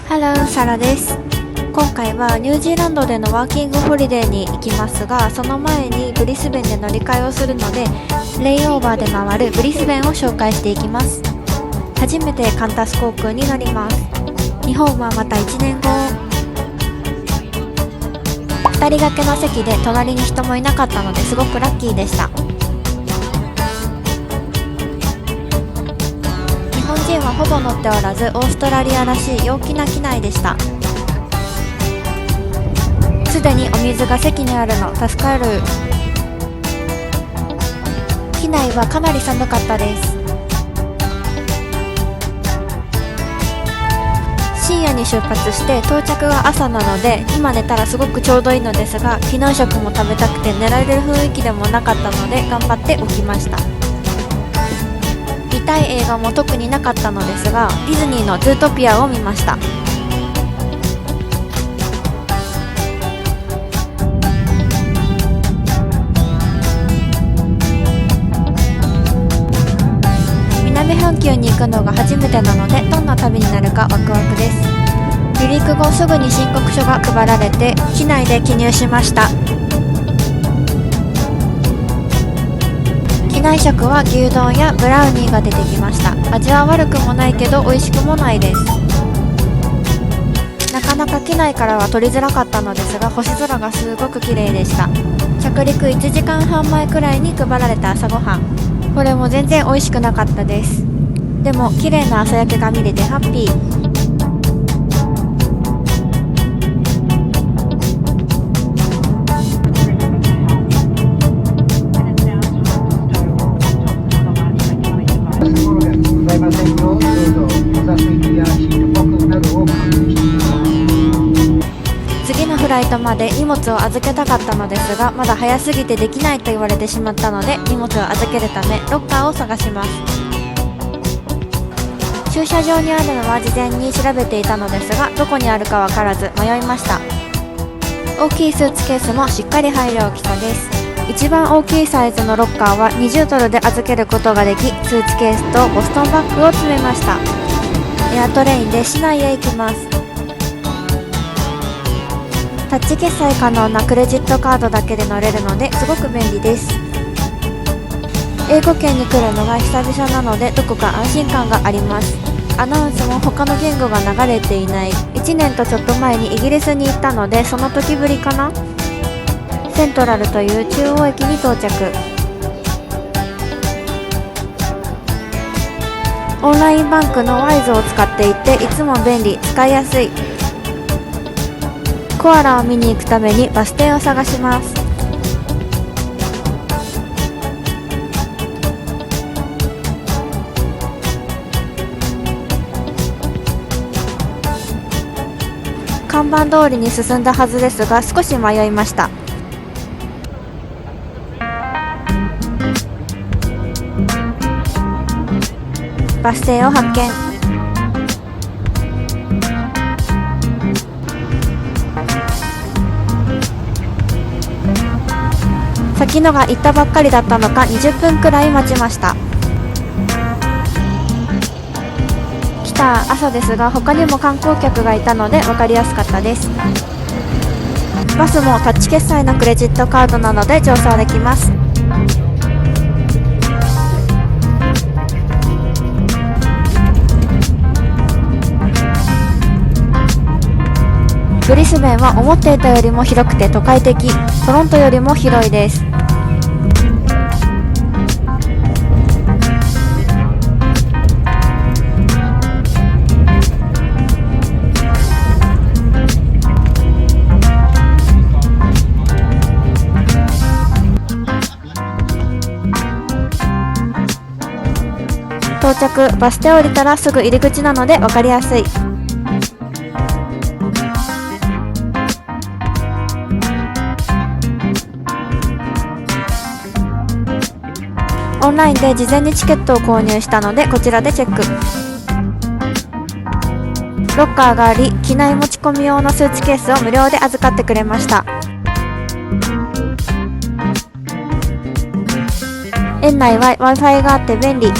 ハロー、サラです。今回はニュージーランドでのワーキングホリデーに行きますが、その前にブリスベンで乗り換えをするので、レイオーバーで回るブリスベンを紹介していきます。初めてカンタス航空に乗ります。日本はまた1年後。2人掛けの席で隣に人もいなかったのですごくラッキーでした。日本人はほぼ乗っておらず、オーストラリアらしい陽気な機内でした。すでにお水が席にあるの助かる。機内はかなり寒かったです。深夜に出発して到着が朝なので、今寝たらすごくちょうどいいのですが、機内食も食べたくて寝られる雰囲気でもなかったので頑張って起きました。見たい映画も特になかったのですが、ディズニーのズートピアを見ました。南半球に行くのが初めてなので、どんな旅になるかワクワクです。離陸後すぐに申告書が配られて、機内で記入しました。機内食は牛丼やブラウニーが出てきました。味は悪くもないけど美味しくもないです。なかなか機内からは撮りづらかったのですが、星空がすごく綺麗でした。着陸1時間半前くらいに配られた朝ごはん、これも全然美味しくなかったです。でも綺麗な朝焼けが見れてハッピー。次のフライトまで荷物を預けたかったのですが、まだ早すぎてできないと言われてしまったので、荷物を預けるためロッカーを探します。駐車場にあるのは事前に調べていたのですが、どこにあるかわからず迷いました。大きいスーツケースもしっかり入る大きさです。一番大きいサイズのロッカーは20ドルで預けることができ、スーツケースとボストンバッグを詰めました。エアトレインで市内へ行きます。タッチ決済可能なクレジットカードだけで乗れるのですごく便利です。英語圏に来るのが久々なので、どこか安心感があります。アナウンスも他の言語が流れていない。1年とちょっと前にイギリスに行ったので、その時ぶりかな。セントラルという中央駅に到着。オンラインバンクのワイズを使っていて、いつも便利、使いやすい。コアラを見に行くためにバス停を探します。看板通りに進んだはずですが、少し迷いました。バス停を発見。先のが行ったばっかりだったのか20分くらい待ちました。来た朝ですが、他にも観光客がいたので分かりやすかったです。バスもタッチ決済のクレジットカードなので乗車できます。ブリスベンは思っていたよりも広くて都会的。トロントよりも広いです。到着、バス停降りたらすぐ入り口なので分かりやすい。オンラインで事前にチケットを購入したので、こちらでチェック。ロッカーがあり、機内持ち込み用のスーツケースを無料で預かってくれました。園内は Wi-Fi があって便利。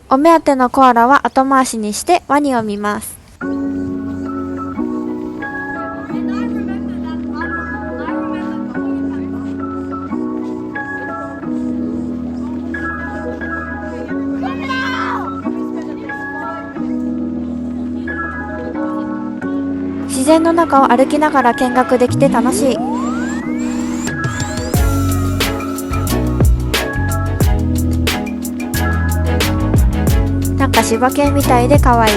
お目当てのコアラは後回しにしてワニを見ます。自然の中を歩きながら見学できて楽しい。なんか柴犬みたいで可愛い。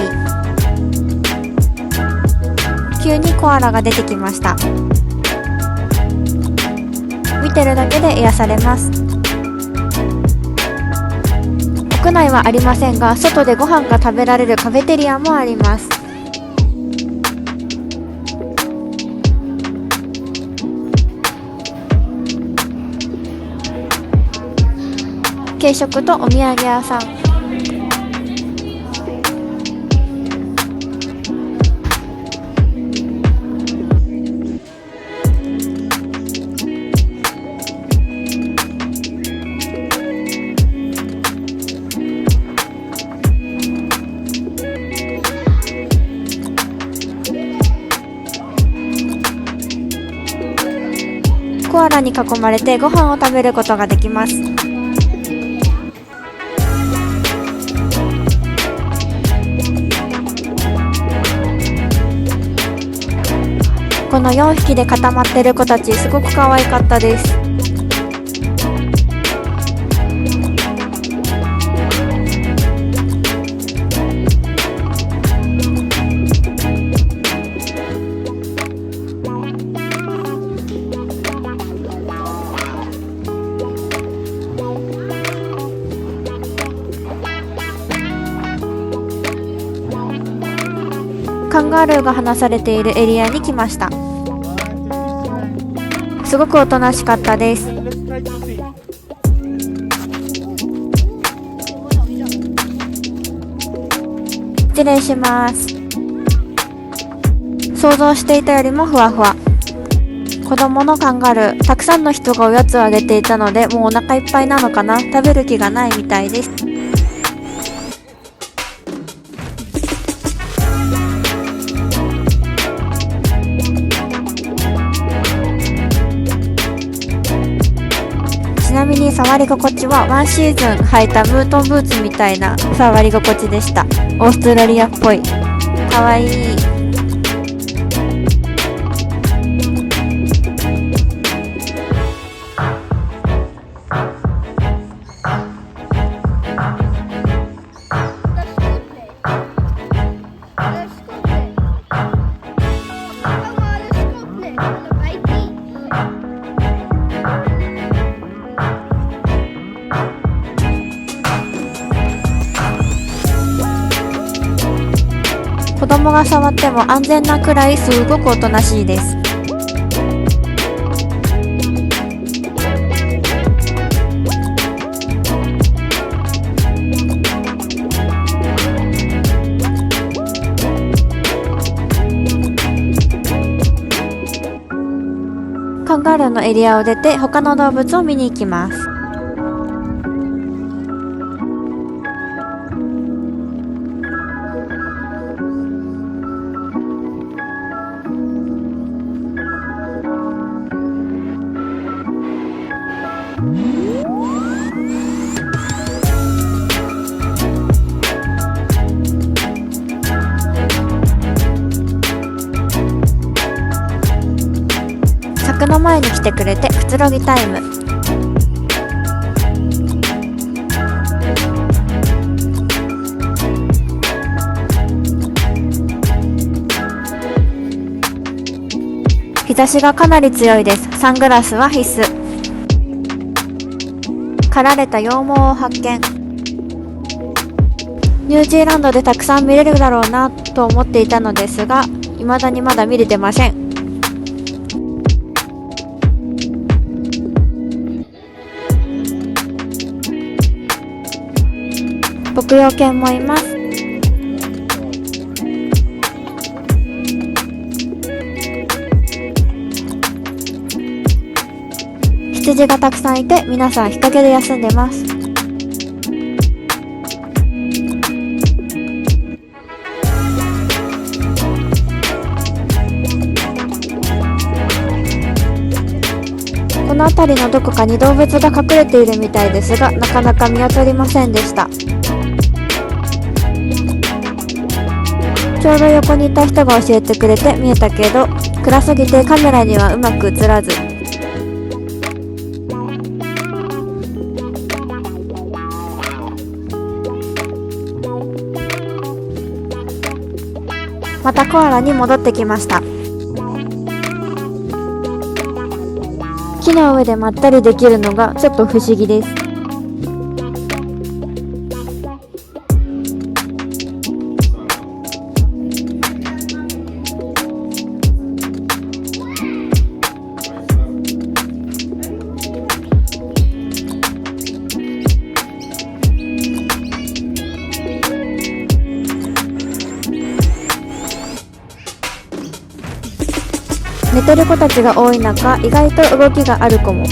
急にコアラが出てきました。見てるだけで癒されます。屋内はありませんが、外でご飯が食べられるカフェテリアもあります。軽食とお土産屋さん。コアラに囲まれてご飯を食べることができます。この4匹で固まってる子たち、すごく可愛かったです。カンガルーが放されているエリアに来ました。すごくおとなしかったです。失礼します。想像していたよりもふわふわ。子供のカンガルー、たくさんの人がおやつをあげていたので、もうお腹いっぱいなのかな。食べる気がないみたいです。ちなみに触り心地はワンシーズン履いたムートンブーツみたいな触り心地でした。オーストラリアっぽい。かわいい。子供が触っても安全なくらいすごくおとなしいです。カンガルーのエリアを出て他の動物を見に行きます。柵の前に来てくれてくつろぎタイム。日差しがかなり強いです。サングラスは必須。刈られた羊毛を発見。ニュージーランドでたくさん見れるだろうなと思っていたのですが、未だにまだ見れてません。牧羊犬もいます。羊がたくさんいて、皆さん日陰で休んでます。辺りのどこかに動物が隠れているみたいですが、なかなか見当たりませんでした。ちょうど横にいた人が教えてくれて見えたけど、暗すぎてカメラにはうまく映らず。またコアラに戻ってきました。木の上でまったりできるのがちょっと不思議です。寝てる子たちが多い中、意外と動きがある子も。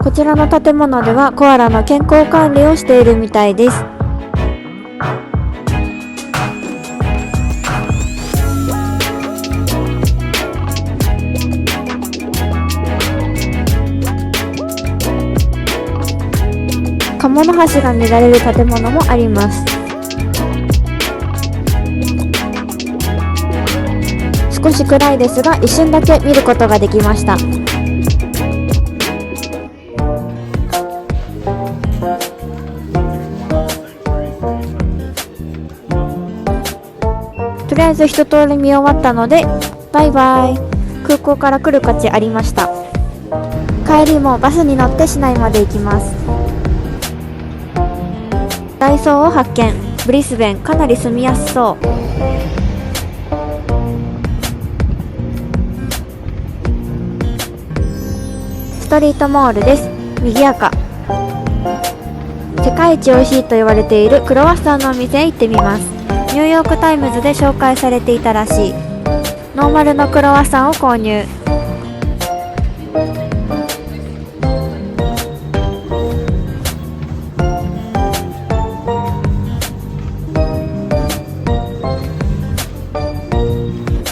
こちらの建物ではコアラの健康管理をしているみたいです。鴨の橋が見られる建物もあります。少し暗いですが、一瞬だけ見ることができました。とりあえず一通り見終わったのでバイバイ。空港から来る価値ありました。帰りもバスに乗って市内まで行きます。ダイソーを発見。ブリスベンかなり住みやすそう。ストリートモールです。賑やか。世界一美味しいと言われているクロワッサンのお店へ行ってみます。ニューヨークタイムズで紹介されていたらしい。ノーマルのクロワッサンを購入。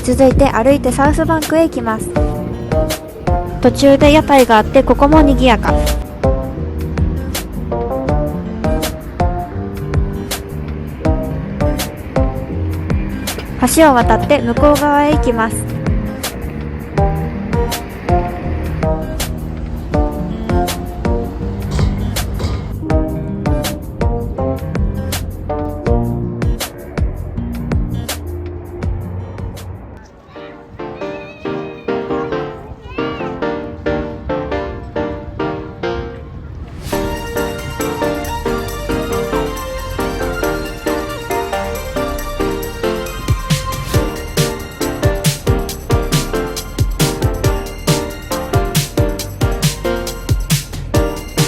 続いて歩いてサウスバンクへ行きます。途中で屋台があって、ここも賑やか。橋を渡って向こう側へ行きます。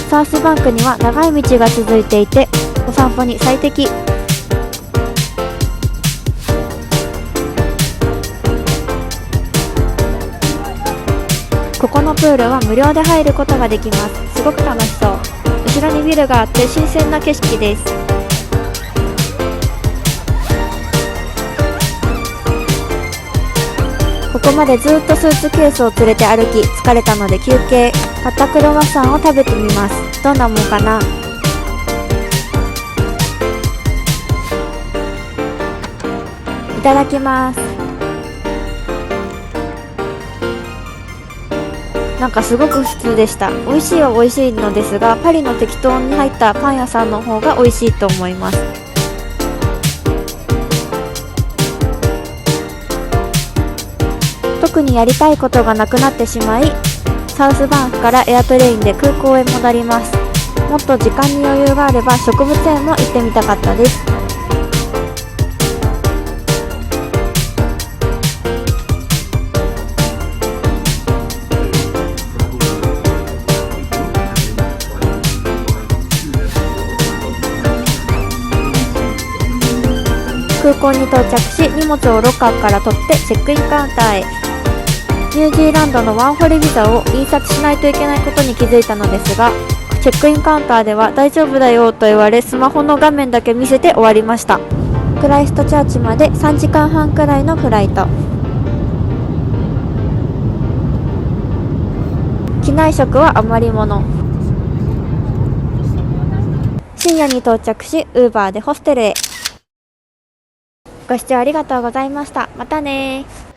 サウスバンクには長い道が続いていて、お散歩に最適。ここのプールは無料で入ることができます。すごく楽しそう。後ろにビルがあって新鮮な景色です。ここまでずっとスーツケースを連れて歩き、疲れたので休憩。買ったクロワッサンを食べてみます。どんなもんかな。いただきます。なんかすごく普通でした。美味しいは美味しいのですが、パリの適当に入ったパン屋さんの方が美味しいと思います。特にやりたいことがなくなってしまい、サウスバンクからエアトレインで空港へ戻ります。もっと時間に余裕があれば植物園も行ってみたかったです。空港に到着し、荷物をロッカーから取ってチェックインカウンターへ。ニュージーランドのワーホリビザを印刷しないといけないことに気づいたのですが、チェックインカウンターでは大丈夫だよと言われ、スマホの画面だけ見せて終わりました。クライストチャーチまで3時間半くらいのフライト。機内食は余り物。深夜に到着し、ウーバーでホステルへ。ご視聴ありがとうございました。またねー。